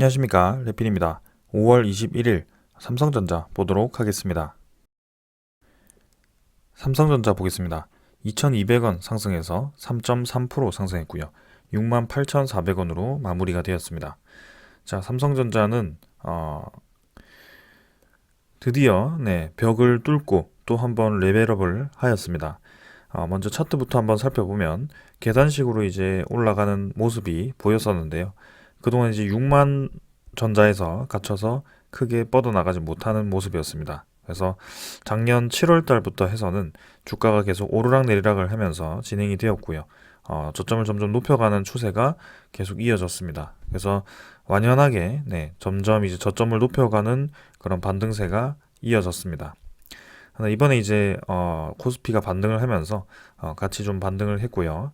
안녕하십니까, 레필입니다. 5월 21일 삼성전자 보도록 하겠습니다. 삼성전자 보겠습니다. 2,200원 상승해서 3.3% 상승했고요. 68,400원으로 마무리가 되었습니다. 자, 삼성전자는 드디어 벽을 뚫고 또 한번 레벨업을 하였습니다. 먼저 차트부터 한번 살펴보면 계단식으로 이제 올라가는 모습이 보였었는데요. 그동안 이제 6만 전자에서 갇혀서 크게 뻗어나가지 못하는 모습이었습니다. 그래서 작년 7월 달부터 해서는 주가가 계속 오르락내리락을 하면서 진행이 되었고요. 저점을 점점 높여가는 추세가 계속 이어졌습니다. 그래서 완연하게 점점 이제 저점을 높여가는 그런 반등세가 이어졌습니다. 이번에 이제 코스피가 반등을 하면서 같이 좀 반등을 했고요.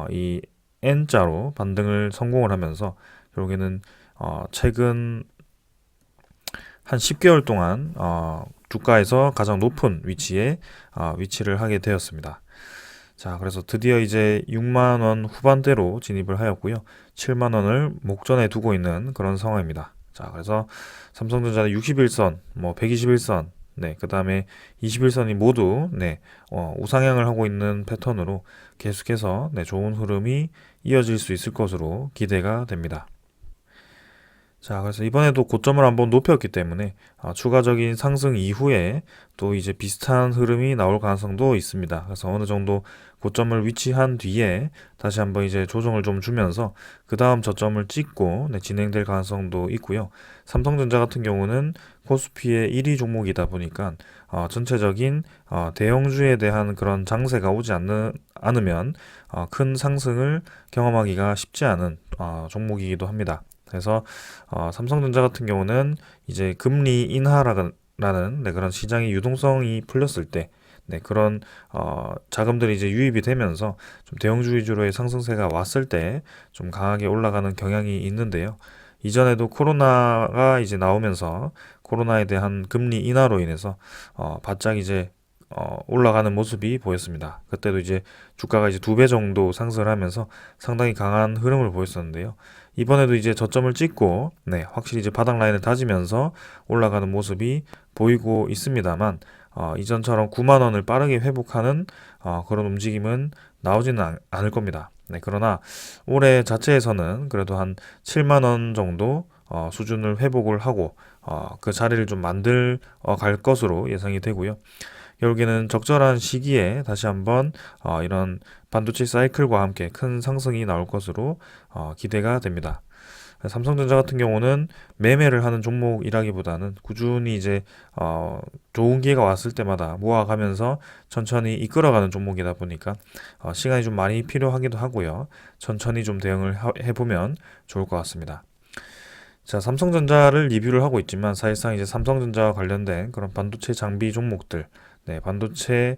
이 N자로 반등을 성공을 하면서 결국에는 최근 한 10개월 동안 주가에서 가장 높은 위치에 위치를 하게 되었습니다. 자, 그래서 드디어 이제 6만 원 후반대로 진입을 하였고요. 7만 원을 목전에 두고 있는 그런 상황입니다. 자, 그래서 삼성전자는 61선, 121선, 그 다음에 21선이 모두 우상향을 하고 있는 패턴으로 계속해서 좋은 흐름이 이어질 수 있을 것으로 기대가 됩니다. 자, 그래서 이번에도 고점을 한번 높였기 때문에 추가적인 상승 이후에 또 이제 비슷한 흐름이 나올 가능성도 있습니다. 그래서 어느 정도 고점을 위치한 뒤에 다시 한번 이제 조정을 좀 주면서 그 다음 저점을 찍고 진행될 가능성도 있고요. 삼성전자 같은 경우는 코스피의 1위 종목이다 보니까 전체적인 대형주에 대한 그런 장세가 오지 않으면 큰 상승을 경험하기가 쉽지 않은 종목이기도 합니다. 그래서 삼성전자 같은 경우는 이제 금리 인하라는 그런 시장의 유동성이 풀렸을 때 그런 자금들이 이제 유입이 되면서 좀 대형주 위주로의 상승세가 왔을 때 좀 강하게 올라가는 경향이 있는데요. 이전에도 코로나가 이제 나오면서 코로나에 대한 금리 인하로 인해서 바짝 이제 올라가는 모습이 보였습니다. 그때도 이제 주가가 이제 2배 정도 상승을 하면서 상당히 강한 흐름을 보였었는데요. 이번에도 이제 저점을 찍고 확실히 이제 바닥 라인을 다지면서 올라가는 모습이 보이고 있습니다만 이전처럼 9만 원을 빠르게 회복하는 그런 움직임은 나오지는 않을 겁니다. 그러나 올해 자체에서는 그래도 한 7만 원 정도 수준을 회복을 하고 그 자리를 좀 만들 갈 것으로 예상이 되고요. 결국에는 적절한 시기에 다시 한번 이런 반도체 사이클과 함께 큰 상승이 나올 것으로 기대가 됩니다. 삼성전자 같은 경우는 매매를 하는 종목이라기보다는 꾸준히 이제 좋은 기회가 왔을 때마다 모아가면서 천천히 이끌어가는 종목이다 보니까 시간이 좀 많이 필요하기도 하고요. 천천히 좀 대응을 해보면 좋을 것 같습니다. 자, 삼성전자를 리뷰를 하고 있지만 사실상 이제 삼성전자와 관련된 그런 반도체 장비 종목들, 반도체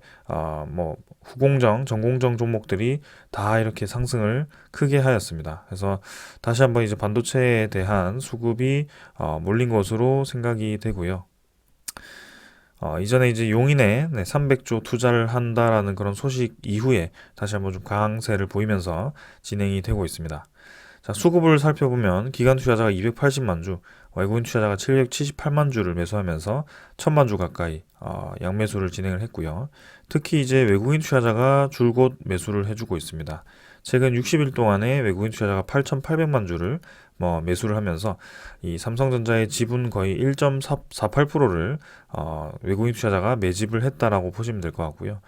후공정, 전공정 종목들이 다 이렇게 상승을 크게 하였습니다. 그래서 다시 한번 이제 반도체에 대한 수급이 몰린 것으로 생각이 되고요. 이전에 이제 용인에 300조 투자를 한다라는 그런 소식 이후에 다시 한번 좀 강세를 보이면서 진행이 되고 있습니다. 자, 수급을 살펴보면 기관 투자자가 280만 주, 외국인 투자자가 778만 주를 매수하면서 1000만 주 가까이 양매수를 진행을 했고요. 특히 이제 외국인 투자자가 줄곧 매수를 해주고 있습니다. 최근 60일 동안에 외국인 투자자가 8,800만 주를 매수를 하면서 이 삼성전자의 지분 거의 1.48%를 외국인 투자자가 매집을 했다라고 보시면 될 것 같고요.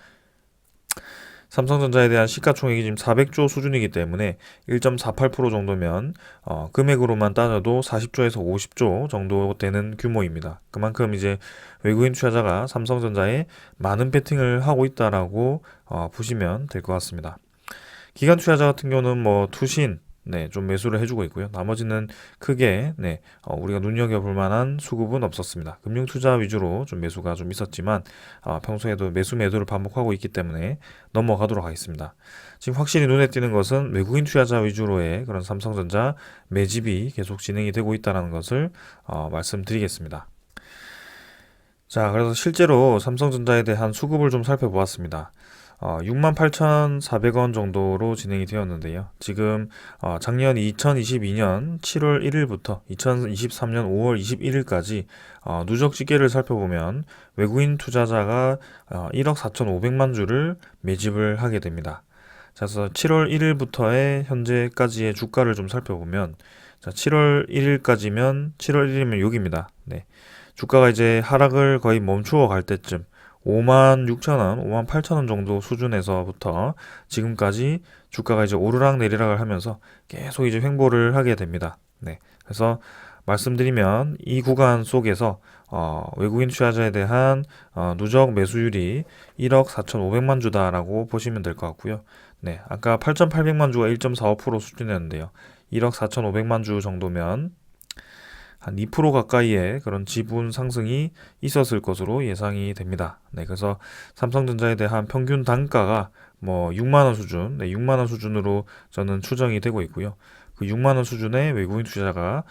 삼성전자에 대한 시가총액이 지금 400조 수준이기 때문에 1.48% 정도면 금액으로만 따져도 40조에서 50조 정도 되는 규모입니다. 그만큼 이제 외국인 투자자가 삼성전자에 많은 베팅을 하고 있다라고 보시면 될 것 같습니다. 기관 투자자 같은 경우는 투신 좀 매수를 해주고 있고요. 나머지는 크게 우리가 눈여겨볼 만한 수급은 없었습니다. 금융 투자 위주로 좀 매수가 좀 있었지만 평소에도 매도를 반복하고 있기 때문에 넘어가도록 하겠습니다. 지금 확실히 눈에 띄는 것은 외국인 투자자 위주로의 그런 삼성전자 매집이 계속 진행이 되고 있다는 것을 말씀드리겠습니다. 자, 그래서 실제로 삼성전자에 대한 수급을 좀 살펴보았습니다. 68,400원 정도로 진행이 되었는데요. 지금 작년 2022년 7월 1일부터 2023년 5월 21일까지 누적 집계를 살펴보면 외국인 투자자가 1억 4,500만 주를 매집을 하게 됩니다. 자, 그래서 7월 1일부터의 현재까지의 주가를 좀 살펴보면, 자, 7월 1일까지면 7월 1일이면 여기입니다. 네. 주가가 이제 하락을 거의 멈추어 갈 때쯤 5만 6천 원, 5만 8천 원 정도 수준에서부터 지금까지 주가가 이제 오르락 내리락을 하면서 계속 이제 횡보를 하게 됩니다. 네. 그래서 말씀드리면 이 구간 속에서 외국인 투자자에 대한 누적 매수율이 1억 4,500만 주다라고 보시면 될 것 같고요. 네, 아까 8,800만 주가 1.45% 수준이었는데요. 1억 4,500만 주 정도면 한 2% 가까이의 그런 지분 상승이 있었을 것으로 예상이 됩니다. 네, 그래서 삼성전자에 대한 평균 단가가 뭐 6만 원 수준, 네, 6만 원 수준으로 저는 추정이 되고 있고요. 그 6만 원 수준의 외국인 투자자가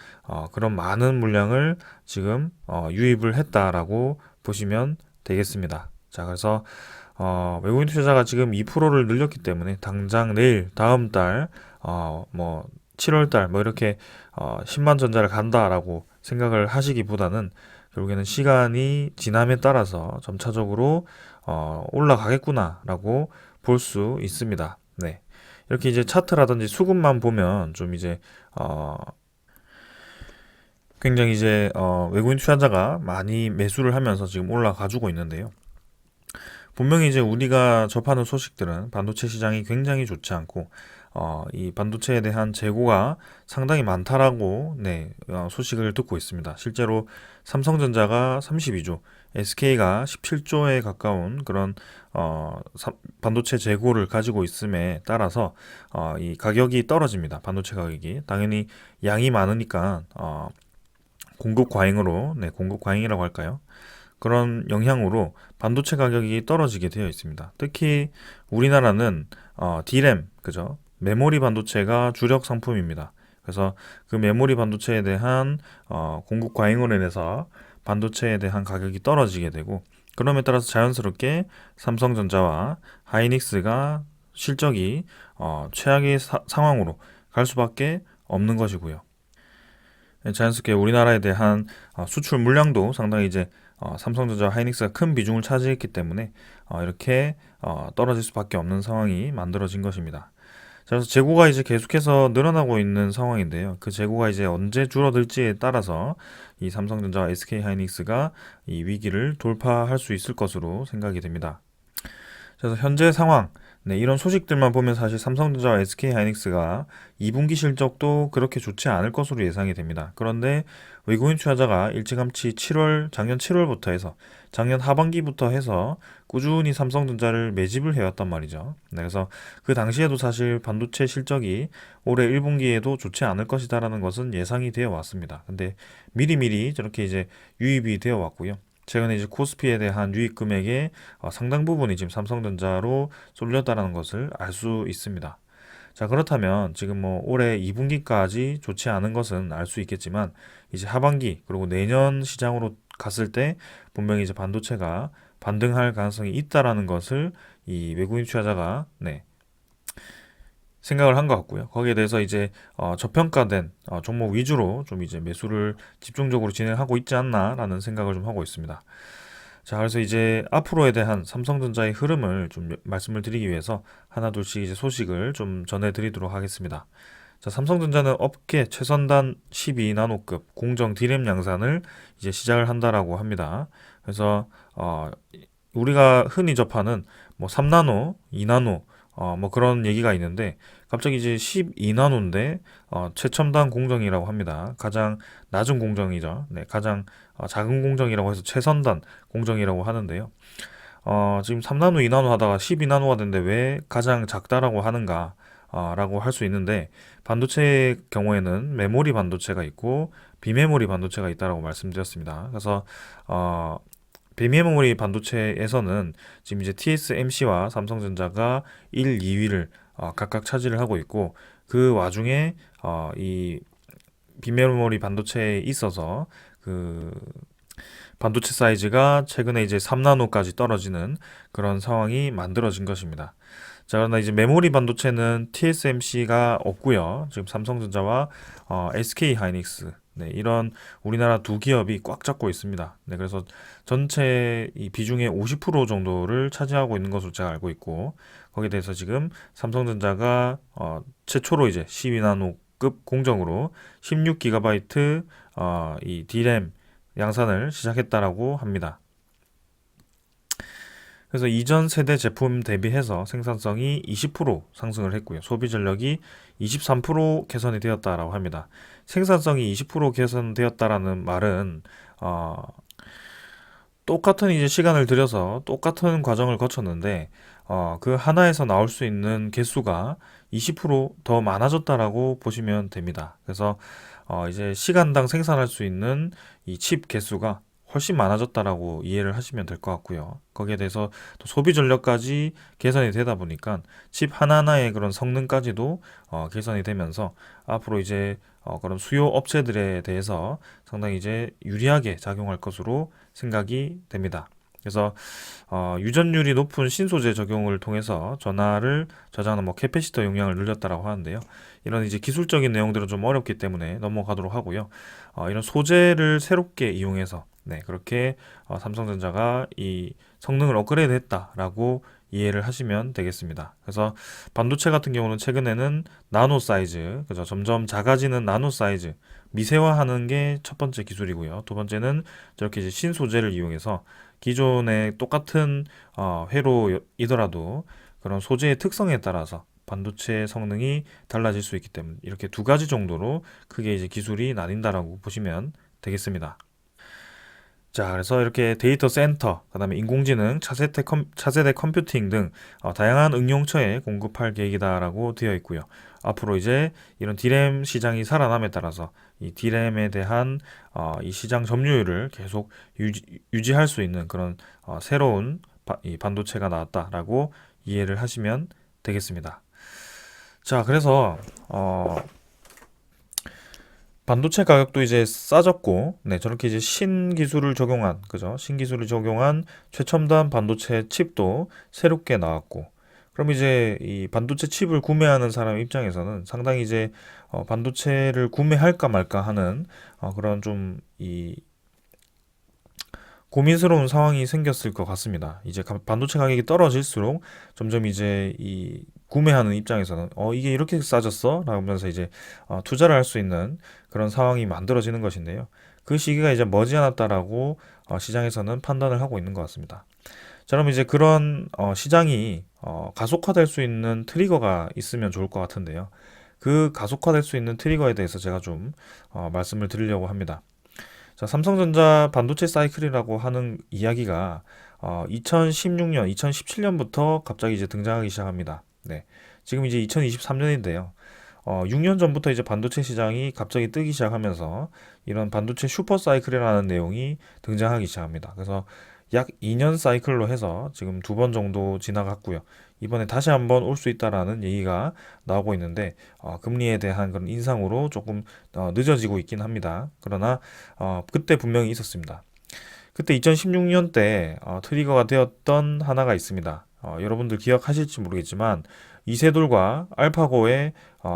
그런 많은 물량을 지금 유입을 했다라고 보시면 되겠습니다. 자, 그래서 외국인 투자자가 지금 2%를 늘렸기 때문에 당장 내일, 다음 달, 뭐 7월 달, 뭐 이렇게 10만 전자를 간다라고 생각을 하시기보다는 결국에는 시간이 지남에 따라서 점차적으로 올라가겠구나라고 볼 수 있습니다. 네. 이렇게 이제 차트라든지 수급만 보면 좀 이제 굉장히 이제 외국인 투자자가 많이 매수를 하면서 지금 올라가주고 있는데요. 분명히 이제 우리가 접하는 소식들은 반도체 시장이 굉장히 좋지 않고 이 반도체에 대한 재고가 상당히 많다라고 네, 소식을 듣고 있습니다. 실제로 삼성전자가 32조, SK가 17조에 가까운 그런 반도체 재고를 가지고 있음에 따라서 이 가격이 떨어집니다. 반도체 가격이 당연히 양이 많으니까 공급 과잉으로 네, 공급 과잉이라고 할까요? 그런 영향으로 반도체 가격이 떨어지게 되어 있습니다. 특히 우리나라는 D램, 그죠? 메모리 반도체가 주력 상품입니다. 그래서 그 메모리 반도체에 대한 공급 과잉으로 인해서 반도체에 대한 가격이 떨어지게 되고, 그럼에 따라서 자연스럽게 삼성전자와 하이닉스가 실적이 최악의 상황으로 갈 수밖에 없는 것이고요. 자연스럽게 우리나라에 대한 수출 물량도 상당히 이제 삼성전자, 하이닉스가 큰 비중을 차지했기 때문에 이렇게 떨어질 수밖에 없는 상황이 만들어진 것입니다. 자, 그래서 재고가 이제 계속해서 늘어나고 있는 상황인데요. 그 재고가 이제 언제 줄어들지에 따라서 이 삼성전자와 SK 하이닉스가 이 위기를 돌파할 수 있을 것으로 생각이 됩니다. 그래서 현재 상황, 네, 이런 소식들만 보면 사실 삼성전자와 SK 하이닉스가 2분기 실적도 그렇게 좋지 않을 것으로 예상이 됩니다. 그런데 외국인 투자자가 일찌감치 작년 7월부터 해서 작년 하반기부터 해서 꾸준히 삼성전자를 매집을 해왔단 말이죠. 네, 그래서 그 당시에도 사실 반도체 실적이 올해 1분기에도 좋지 않을 것이다라는 것은 예상이 되어 왔습니다. 근데 미리미리 저렇게 이제 유입이 되어 왔고요. 최근에 이제 코스피에 대한 유입 금액의 상당 부분이 지금 삼성전자로 쏠렸다는 것을 알 수 있습니다. 자, 그렇다면 지금 뭐 올해 2분기까지 좋지 않은 것은 알 수 있겠지만 이제 하반기 그리고 내년 시장으로 갔을 때 분명히 이제 반도체가 반등할 가능성이 있다라는 것을 이 외국인 투자자가 네, 생각을 한 것 같고요. 거기에 대해서 이제 저평가된 종목 위주로 좀 이제 매수를 집중적으로 진행하고 있지 않나라는 생각을 좀 하고 있습니다. 자, 그래서 이제 앞으로에 대한 삼성전자의 흐름을 좀 말씀을 드리기 위해서 하나둘씩 이제 소식을 좀 전해드리도록 하겠습니다. 자, 삼성전자는 업계 최선단 12나노급 공정 D램 양산을 이제 시작을 한다라고 합니다. 그래서 우리가 흔히 접하는 뭐 3나노, 2나노 뭐 그런 얘기가 있는데 갑자기 이제 12나노인데 최첨단 공정이라고 합니다. 가장 낮은 공정이죠. 네, 가장 작은 공정이라고 해서 최선단 공정이라고 하는데요. 지금 3나노, 2나노 하다가 12나노가 됐는데 왜 가장 작다라고 하는가? 라고 할 수 있는데 반도체의 경우에는 메모리 반도체가 있고 비메모리 반도체가 있다라고 말씀드렸습니다. 그래서 비메모리 반도체에서는 지금 이제 TSMC와 삼성전자가 1, 2위를 각각 차지를 하고 있고 그 와중에 이 비메모리 반도체에 있어서 그 반도체 사이즈가 최근에 이제 3나노까지 떨어지는 그런 상황이 만들어진 것입니다. 자, 그러나 이제 메모리 반도체는 TSMC가 없고요. 지금 삼성전자와 SK 하이닉스, 네, 이런 우리나라 두 기업이 꽉 잡고 있습니다. 네, 그래서 전체 이 비중의 50% 정도를 차지하고 있는 것으로 제가 알고 있고, 거기에 대해서 지금 삼성전자가 최초로 이제 12나노급 공정으로 16GB 이 D램 양산을 시작했다라고 합니다. 그래서 이전 세대 제품 대비해서 생산성이 20% 상승을 했고요. 소비 전력이 23% 개선이 되었다라고 합니다. 생산성이 20% 개선되었다라는 말은 똑같은 이제 시간을 들여서 똑같은 과정을 거쳤는데 그 하나에서 나올 수 있는 개수가 20%더 많아졌다라고 보시면 됩니다. 그래서 이제 시간당 생산할 수 있는 이 칩 개수가 훨씬 많아졌다라고 이해를 하시면 될 것 같고요. 거기에 대해서 또 소비 전력까지 개선이 되다 보니까 칩 하나하나의 그런 성능까지도 개선이 되면서 앞으로 이제 그런 수요 업체들에 대해서 상당히 이제 유리하게 작용할 것으로 생각이 됩니다. 그래서 유전율이 높은 신소재 적용을 통해서 전하를 저장하는 뭐 캐패시터 용량을 늘렸다라고 하는데요. 이런 이제 기술적인 내용들은 좀 어렵기 때문에 넘어가도록 하고요. 이런 소재를 새롭게 이용해서 네, 그렇게 삼성전자가 이 성능을 업그레이드 했다라고 이해를 하시면 되겠습니다. 그래서 반도체 같은 경우는 최근에는 나노 사이즈, 그죠? 점점 작아지는 나노 사이즈, 미세화하는 게 첫 번째 기술이고요. 두 번째는 저렇게 이제 신소재를 이용해서 기존의 똑같은 회로이더라도 그런 소재의 특성에 따라서 반도체 성능이 달라질 수 있기 때문에 이렇게 두 가지 정도로 크게 이제 기술이 나뉜다라고 보시면 되겠습니다. 자, 그래서 이렇게 데이터 센터, 그다음에 인공지능, 차세대 컴퓨팅 등 다양한 응용처에 공급할 계획이다라고 되어 있고요. 앞으로 이제 이런 D램 시장이 살아남에 따라서 이 D램에 대한 이 시장 점유율을 계속 유지할 수 있는 그런 새로운 이 반도체가 나왔다라고 이해를 하시면 되겠습니다. 자, 그래서 반도체 가격도 이제 싸졌고, 네, 저렇게 이제 신기술을 적용한, 그죠? 신기술을 적용한 최첨단 반도체 칩도 새롭게 나왔고, 그럼 이제 이 반도체 칩을 구매하는 사람 입장에서는 상당히 이제 반도체를 구매할까 말까 하는 그런 좀 이 고민스러운 상황이 생겼을 것 같습니다. 이제 반도체 가격이 떨어질수록 점점 이제 이 구매하는 입장에서는 이게 이렇게 싸졌어? 라면서 이제 투자를 할 수 있는 그런 상황이 만들어지는 것인데요. 그 시기가 이제 머지않았다라고 시장에서는 판단을 하고 있는 것 같습니다. 자, 그럼 이제 그런 시장이 가속화될 수 있는 트리거가 있으면 좋을 것 같은데요. 그 가속화될 수 있는 트리거에 대해서 제가 좀 말씀을 드리려고 합니다. 자, 삼성전자 반도체 사이클이라고 하는 이야기가 2016년, 2017년부터 갑자기 이제 등장하기 시작합니다. 네. 지금 이제 2023년인데요. 6년 전부터 이제 반도체 시장이 갑자기 뜨기 시작하면서 이런 반도체 슈퍼 사이클이라는 내용이 등장하기 시작합니다. 그래서 약 2년 사이클로 해서 지금 두 번 정도 지나갔고요. 이번에 다시 한번 올 수 있다라는 얘기가 나오고 있는데 금리에 대한 그런 인상으로 조금 늦어지고 있긴 합니다. 그러나 그때 분명히 있었습니다. 그때 2016년 때 트리거가 되었던 하나가 있습니다. 여러분들 기억하실지 모르겠지만 이세돌과 알파고의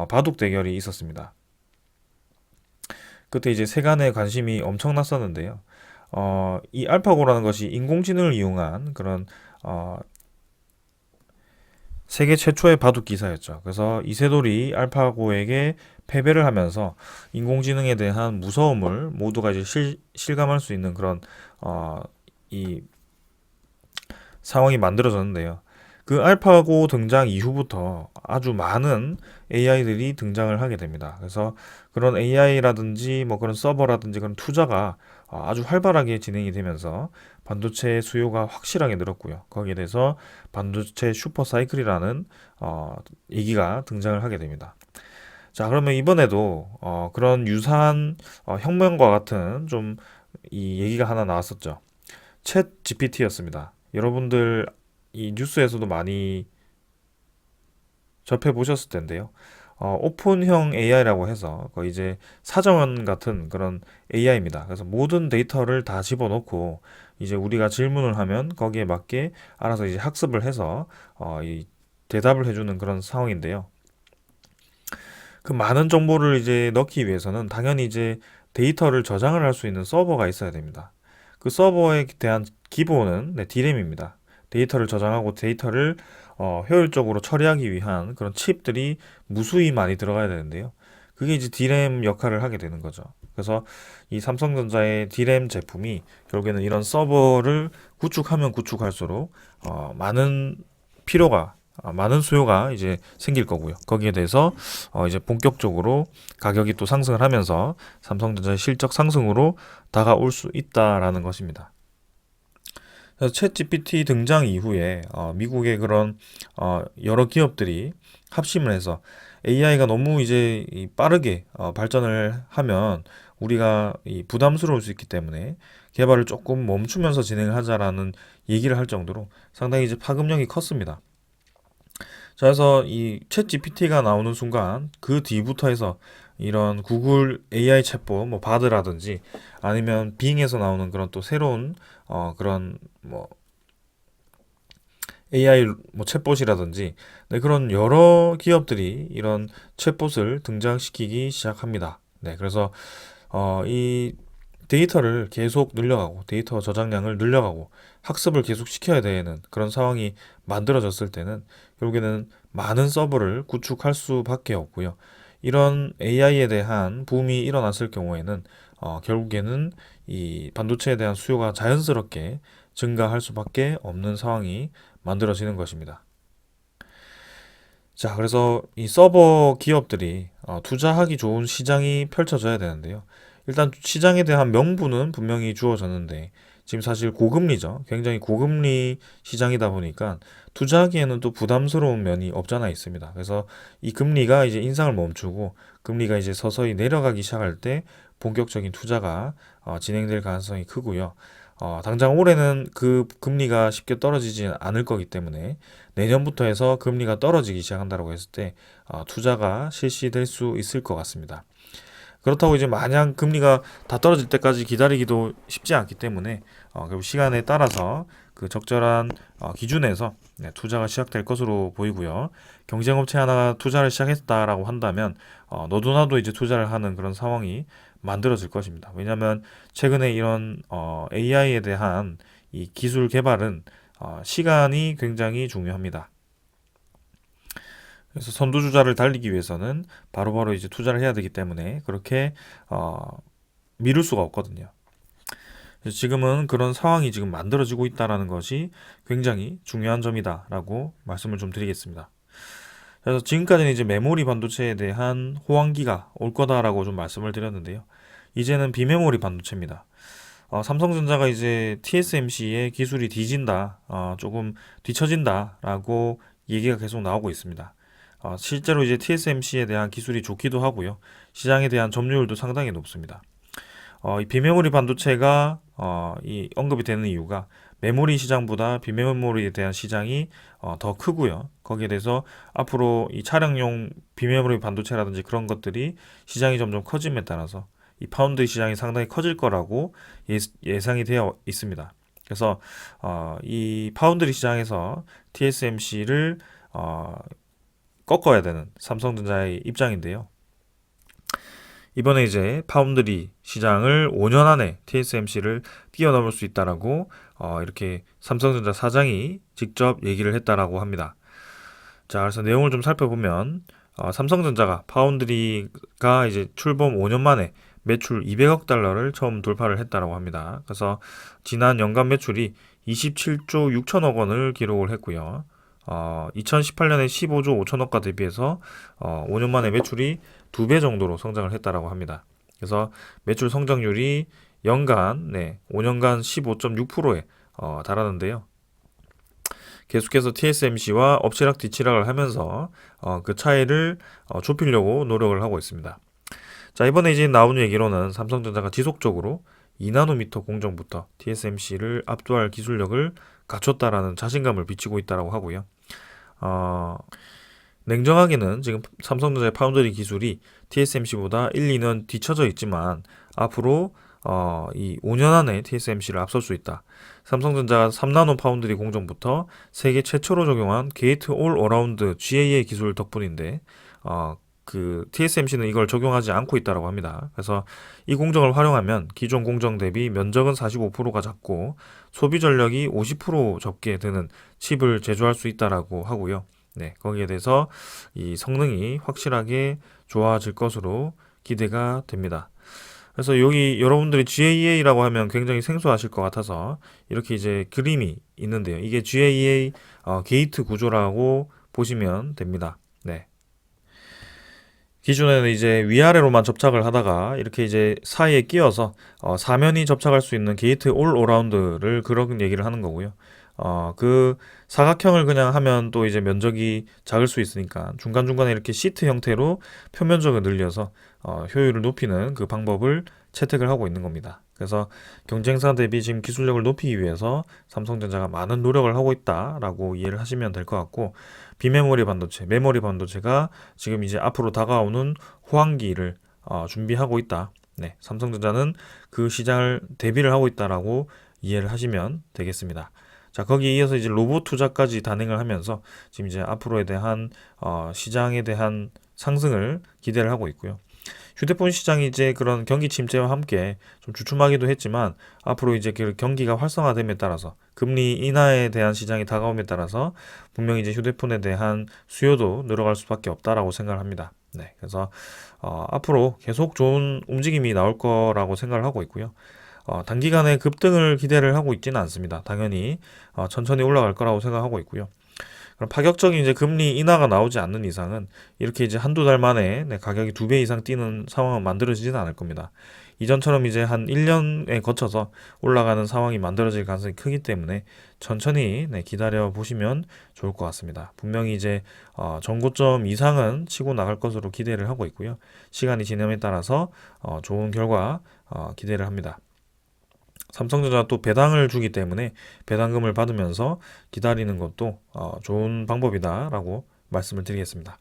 바둑 대결이 있었습니다. 그때 이제 세간의 관심이 엄청났었는데요. 이 알파고라는 것이 인공지능을 이용한 그런 세계 최초의 바둑 기사였죠. 그래서 이세돌이 알파고에게 패배를 하면서 인공지능에 대한 무서움을 모두가 이제 실감할 수 있는 그런 이 상황이 만들어졌는데요. 그 알파고 등장 이후부터 아주 많은 AI들이 등장을 하게 됩니다. 그래서 그런 AI라든지 뭐 그런 서버라든지 그런 투자가 아주 활발하게 진행이 되면서 반도체 수요가 확실하게 늘었고요. 거기에 대해서 반도체 슈퍼 사이클이라는 얘기가 등장을 하게 됩니다. 자, 그러면 이번에도 그런 유사한 혁명과 같은 좀 이 얘기가 하나 나왔었죠. 챗 GPT였습니다. 여러분들 이 뉴스에서도 많이 접해 보셨을 텐데요. 오픈형 AI라고 해서 거의 이제 사전 같은 그런 AI입니다. 그래서 모든 데이터를 다 집어넣고 이제 우리가 질문을 하면 거기에 맞게 알아서 이제 학습을 해서 이 대답을 해주는 그런 상황인데요. 그 많은 정보를 이제 넣기 위해서는 당연히 이제 데이터를 저장을 할 수 있는 서버가 있어야 됩니다. 그 서버에 대한 기본은 D램입니다. 데이터를 저장하고 데이터를 효율적으로 처리하기 위한 그런 칩들이 무수히 많이 들어가야 되는데요. 그게 이제 D램 역할을 하게 되는 거죠. 그래서 이 삼성전자의 D램 제품이 결국에는 이런 서버를 구축하면 구축할수록 많은 필요가 많은 수요가 이제 생길 거고요. 거기에 대해서 이제 본격적으로 가격이 또 상승을 하면서 삼성전자의 실적 상승으로 다가올 수 있다라는 것입니다. 그래서 챗 GPT 등장 이후에 미국의 그런 여러 기업들이 합심을 해서 AI가 너무 이제 빠르게 발전을 하면 우리가 부담스러울 수 있기 때문에 개발을 조금 멈추면서 진행을 하자라는 얘기를 할 정도로 상당히 이제 파급력이 컸습니다. 자, 그래서 이 챗 GPT가 나오는 순간 그 뒤부터 해서 이런 구글 AI 챗봇 뭐 바드라든지 아니면 빙에서 나오는 그런 또 새로운 그런 뭐 AI 뭐 챗봇이라든지 네, 그런 여러 기업들이 이런 챗봇을 등장시키기 시작합니다. 네, 그래서 이 데이터를 계속 늘려가고 데이터 저장량을 늘려가고 학습을 계속 시켜야 되는 그런 상황이 만들어졌을 때는 결국에는 많은 서버를 구축할 수밖에 없고요. 이런 AI에 대한 붐이 일어났을 경우에는 결국에는 이 반도체에 대한 수요가 자연스럽게 증가할 수밖에 없는 상황이 만들어지는 것입니다. 자, 그래서 이 서버 기업들이 투자하기 좋은 시장이 펼쳐져야 되는데요. 일단 시장에 대한 명분은 분명히 주어졌는데 지금 사실 고금리죠. 굉장히 고금리 시장이다 보니까 투자하기에는 또 부담스러운 면이 없잖아 있습니다. 그래서 이 금리가 이제 인상을 멈추고 금리가 이제 서서히 내려가기 시작할 때 본격적인 투자가 진행될 가능성이 크고요. 당장 올해는 그 금리가 쉽게 떨어지지 않을 거기 때문에 내년부터 해서 금리가 떨어지기 시작한다고 했을 때 투자가 실시될 수 있을 것 같습니다. 그렇다고 이제 마냥 금리가 다 떨어질 때까지 기다리기도 쉽지 않기 때문에 결국 시간에 따라서 그 적절한 기준에서 네, 투자가 시작될 것으로 보이고요. 경쟁업체 하나가 투자를 시작했다라고 한다면 너도 나도 이제 투자를 하는 그런 상황이 만들어질 것입니다. 왜냐하면 최근에 이런 AI에 대한 이 기술 개발은 시간이 굉장히 중요합니다. 그래서 선두주자를 달리기 위해서는 바로바로 이제 투자를 해야 되기 때문에 그렇게 미룰 수가 없거든요. 그래서 지금은 그런 상황이 지금 만들어지고 있다라는 것이 굉장히 중요한 점이다라고 말씀을 좀 드리겠습니다. 그래서 지금까지는 이제 메모리 반도체에 대한 호황기가 올 거다라고 좀 말씀을 드렸는데요. 이제는 비메모리 반도체입니다. 삼성전자가 이제 TSMC의 기술이 뒤진다, 조금 뒤처진다라고 얘기가 계속 나오고 있습니다. 실제로 이제 TSMC에 대한 기술이 좋기도 하고요. 시장에 대한 점유율도 상당히 높습니다. 이 비메모리 반도체가 이 언급이 되는 이유가 메모리 시장보다 비메모리에 대한 시장이 더 크고요. 거기에 대해서 앞으로 이 차량용 비메모리 반도체라든지 그런 것들이 시장이 점점 커짐에 따라서 이 파운드 시장이 상당히 커질 거라고 예상이 되어 있습니다. 그래서 이 파운드리 시장에서 TSMC를 꺾어야 되는 삼성전자의 입장인데요. 이번에 이제 파운드리 시장을 5년 안에 TSMC를 뛰어넘을 수 있다라고 이렇게 삼성전자 사장이 직접 얘기를 했다라고 합니다. 자, 그래서 내용을 좀 살펴보면 삼성전자가 파운드리가 이제 출범 5년 만에 매출 200억 달러를 처음 돌파를 했다라고 합니다. 그래서 지난 연간 매출이 27조 6천억 원을 기록을 했고요. 2018년에 15조 5천억과 대비해서 5년 만에 매출이 2배 정도로 성장을 했다라고 합니다. 그래서 매출 성장률이 연간 5년간 15.6%에 달하는데요. 계속해서 TSMC와 엎치락 뒤치락을 하면서 그 차이를 좁히려고 노력을 하고 있습니다. 자, 이번에 이제 나온 얘기로는 삼성전자가 지속적으로 2나노미터 공정부터 TSMC를 압도할 기술력을 갖췄다라는 자신감을 비치고 있다라고 하고요. 냉정하게는 지금 삼성전자의 파운드리 기술이 TSMC보다 1, 2년 뒤처져 있지만 앞으로 이 5년 안에 TSMC를 앞설 수 있다. 삼성전자가 3나노 파운드리 공정부터 세계 최초로 적용한 게이트 올 어라운드 GAA 기술 덕분인데 그 TSMC는 이걸 적용하지 않고 있다고 합니다. 그래서 이 공정을 활용하면 기존 공정 대비 면적은 45%가 작고 소비 전력이 50% 적게 드는 칩을 제조할 수 있다라고 하고요. 네, 거기에 대해서 이 성능이 확실하게 좋아질 것으로 기대가 됩니다. 그래서 여기 여러분들이 GAA라고 하면 굉장히 생소하실 것 같아서 이렇게 이제 그림이 있는데요. 이게 GAA 게이트 구조라고 보시면 됩니다. 네. 기존에는 이제 위아래로만 접착을 하다가 이렇게 이제 사이에 끼워서 사면이 접착할 수 있는 게이트 올 어라운드를 그런 얘기를 하는 거고요. 그 사각형을 그냥 하면 또 이제 면적이 작을 수 있으니까 중간중간에 이렇게 시트 형태로 표면적을 늘려서 효율을 높이는 그 방법을 채택을 하고 있는 겁니다. 그래서 경쟁사 대비 지금 기술력을 높이기 위해서 삼성전자가 많은 노력을 하고 있다라고 이해를 하시면 될 것 같고, 비메모리 반도체, 메모리 반도체가 지금 이제 앞으로 다가오는 호황기를 준비하고 있다. 네, 삼성전자는 그 시장을 대비를 하고 있다라고 이해를 하시면 되겠습니다. 자, 거기에 이어서 이제 로봇 투자까지 단행을 하면서 지금 이제 앞으로에 대한 시장에 대한 상승을 기대를 하고 있고요. 휴대폰 시장이 이제 그런 경기 침체와 함께 좀 주춤하기도 했지만 앞으로 이제 그 경기가 활성화됨에 따라서 금리 인하에 대한 시장이 다가옴에 따라서 분명히 이제 휴대폰에 대한 수요도 늘어갈 수밖에 없다라고 생각을 합니다. 네, 그래서 앞으로 계속 좋은 움직임이 나올 거라고 생각을 하고 있고요. 단기간에 급등을 기대를 하고 있지는 않습니다. 당연히 천천히 올라갈 거라고 생각하고 있고요. 그럼 파격적인 이제 금리 인하가 나오지 않는 이상은 이렇게 이제 한두 달 만에 가격이 2배 이상 뛰는 상황은 만들어지지는 않을 겁니다. 이전처럼 이제 한 1년에 거쳐서 올라가는 상황이 만들어질 가능성이 크기 때문에 천천히 기다려 보시면 좋을 것 같습니다. 분명히 이제 전고점 이상은 치고 나갈 것으로 기대를 하고 있고요. 시간이 지남에 따라서 좋은 결과 기대를 합니다. 삼성전자가 또 배당을 주기 때문에 배당금을 받으면서 기다리는 것도 좋은 방법이다라고 말씀을 드리겠습니다.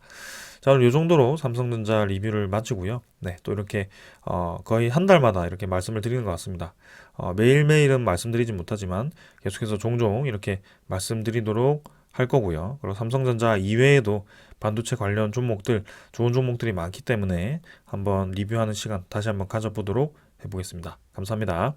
자, 오늘 이 정도로 삼성전자 리뷰를 마치고요. 네, 또 이렇게 거의 한 달마다 이렇게 말씀을 드리는 것 같습니다. 매일매일은 말씀드리지 못하지만 계속해서 종종 이렇게 말씀드리도록 할 거고요. 그리고 삼성전자 이외에도 반도체 관련 종목들, 좋은 종목들이 많기 때문에 한번 리뷰하는 시간 다시 한번 가져보도록 해보겠습니다. 감사합니다.